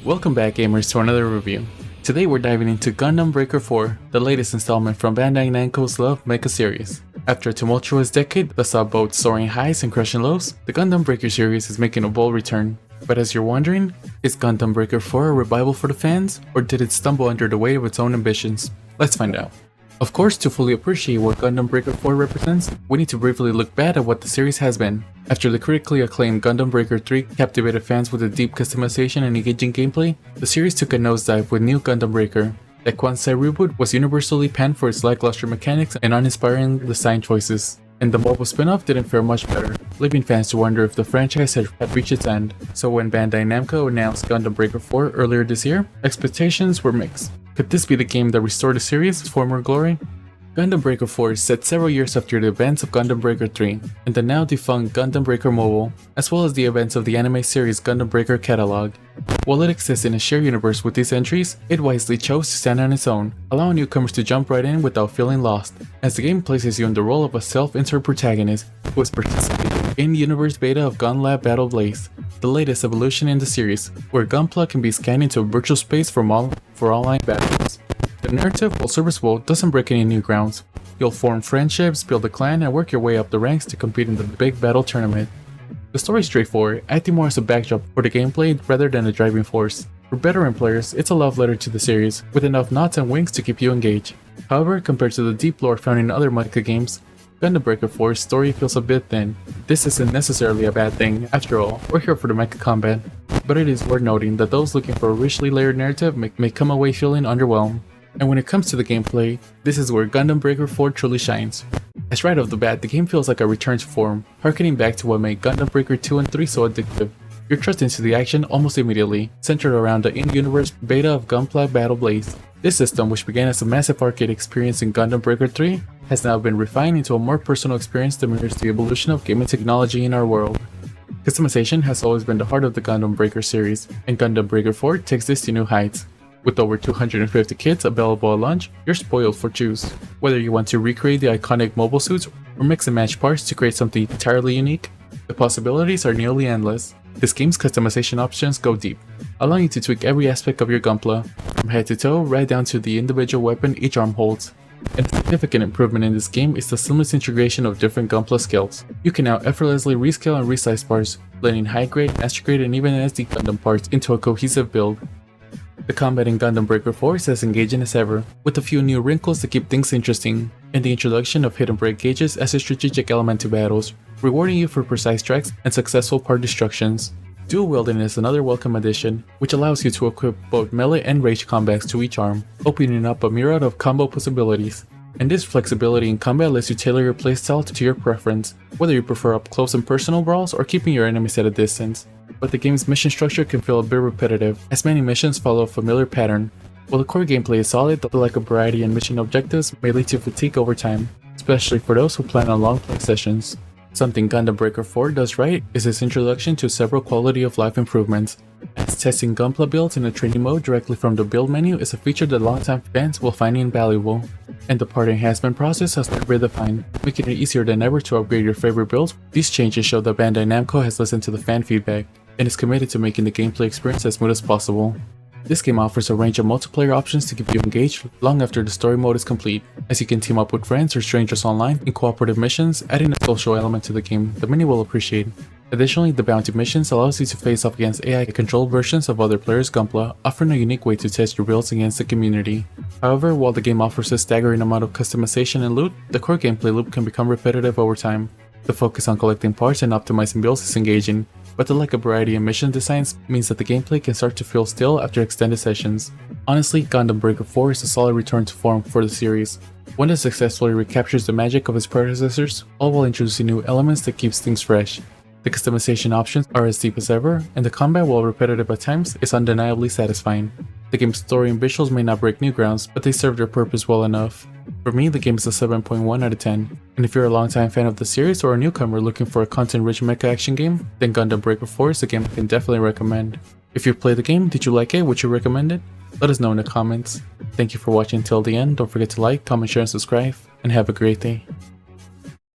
Welcome back, gamers, to another review. Today we're diving into Gundam Breaker 4, the latest installment from Bandai Namco's loved Mecha series. After a tumultuous decade that saw both soaring highs and crushing lows, the Gundam Breaker series is making a bold return. But as you're wondering, is Gundam Breaker 4 a revival for the fans, or did it stumble under the weight of its own ambitions? Let's find out. Of course, to fully appreciate what Gundam Breaker 4 represents, we need to briefly look back at what the series has been. After the critically acclaimed Gundam Breaker 3 captivated fans with a deep customization and engaging gameplay, the series took a nosedive with new Gundam Breaker. That Kwansai reboot was universally panned for its lackluster mechanics and uninspiring design choices, and the mobile spin-off didn't fare much better, leaving fans to wonder if the franchise had reached its end. So when Bandai Namco announced Gundam Breaker 4 earlier this year, expectations were mixed. Could this be the game that restored the series' former glory? Gundam Breaker 4 is set several years after the events of Gundam Breaker 3 and the now defunct Gundam Breaker Mobile, as well as the events of the anime series Gundam Breaker catalog. While it exists in a shared universe with these entries, it wisely chose to stand on its own, allowing newcomers to jump right in without feeling lost, as the game places you in the role of a self-insert protagonist who is participating in the universe beta of Gunlab Battle Blaze, the latest evolution in the series, where Gunpla can be scanned into a virtual space for online battles. The narrative, while serviceable, doesn't break any new grounds. You'll form friendships, build a clan, and work your way up the ranks to compete in the big battle tournament. The story is straightforward, acting more as a backdrop for the gameplay rather than a driving force. For veteran players, it's a love letter to the series, with enough nods and winks to keep you engaged. However, compared to the deep lore found in other Mecha games, Gundam Breaker 4's story feels a bit thin. This isn't necessarily a bad thing, after all, we're here for the Mecha combat. But it is worth noting that those looking for a richly layered narrative may come away feeling underwhelmed. And when it comes to the gameplay, this is where Gundam Breaker 4 truly shines. As right off the bat, the game feels like a return to form, harkening back to what made Gundam Breaker 2 and 3 so addictive. You're thrust into the action almost immediately, centered around the in-universe beta of Gunpla Battle Blaze. This system, which began as a massive arcade experience in Gundam Breaker 3, has now been refined into a more personal experience that mirrors the evolution of gaming technology in our world. Customization has always been the heart of the Gundam Breaker series, and Gundam Breaker 4 takes this to new heights. With over 250 kits available at launch, you're spoiled for choose. Whether you want to recreate the iconic mobile suits or mix and match parts to create something entirely unique, the possibilities are nearly endless. This game's customization options go deep, allowing you to tweak every aspect of your Gunpla, from head to toe right down to the individual weapon each arm holds. And a significant improvement in this game is the seamless integration of different Gunpla skills. You can now effortlessly rescale and resize parts, blending high-grade, master grade, and even SD Gundam parts into a cohesive build. The combat in Gundam Breaker 4 is as engaging as ever, with a few new wrinkles to keep things interesting, and the introduction of hidden break gauges as a strategic element to battles, rewarding you for precise tracks and successful part destructions. Dual wielding is another welcome addition, which allows you to equip both melee and ranged combats to each arm, opening up a myriad of combo possibilities. And this flexibility in combat lets you tailor your playstyle to your preference, whether you prefer up close and personal brawls or keeping your enemies at a distance. But the game's mission structure can feel a bit repetitive, as many missions follow a familiar pattern. While the core gameplay is solid, the lack of variety in mission objectives may lead to fatigue over time, especially for those who plan on long play sessions. Something Gundam Breaker 4 does right is its introduction to several quality of life improvements, as testing Gunpla builds in a training mode directly from the build menu is a feature that longtime fans will find invaluable. And the part enhancement process has been redefined, making it easier than ever to upgrade your favorite builds. These changes show that Bandai Namco has listened to the fan feedback, and is committed to making the gameplay experience as smooth as possible. This game offers a range of multiplayer options to keep you engaged long after the story mode is complete, as you can team up with friends or strangers online in cooperative missions, adding a social element to the game that many will appreciate. Additionally, the bounty missions allows you to face off against AI-controlled versions of other players' Gunpla, offering a unique way to test your builds against the community. However, while the game offers a staggering amount of customization and loot, the core gameplay loop can become repetitive over time. The focus on collecting parts and optimizing builds is engaging, but the lack of variety in mission designs means that the gameplay can start to feel stale after extended sessions. Honestly, Gundam Breaker 4 is a solid return to form for the series, one that successfully recaptures the magic of its predecessors, all while introducing new elements that keeps things fresh. The customization options are as deep as ever, and the combat, while repetitive at times, is undeniably satisfying. The game's story and visuals may not break new grounds, but they serve their purpose well enough. For me, the game is a 7.1 out of 10, and if you're a longtime fan of the series or a newcomer looking for a content-rich mecha action game, then Gundam Breaker 4 is a game I can definitely recommend. If you played the game, did you like it? Would you recommend it? Let us know in the comments. Thank you for watching till the end. Don't forget to like, comment, share, and subscribe, and have a great day.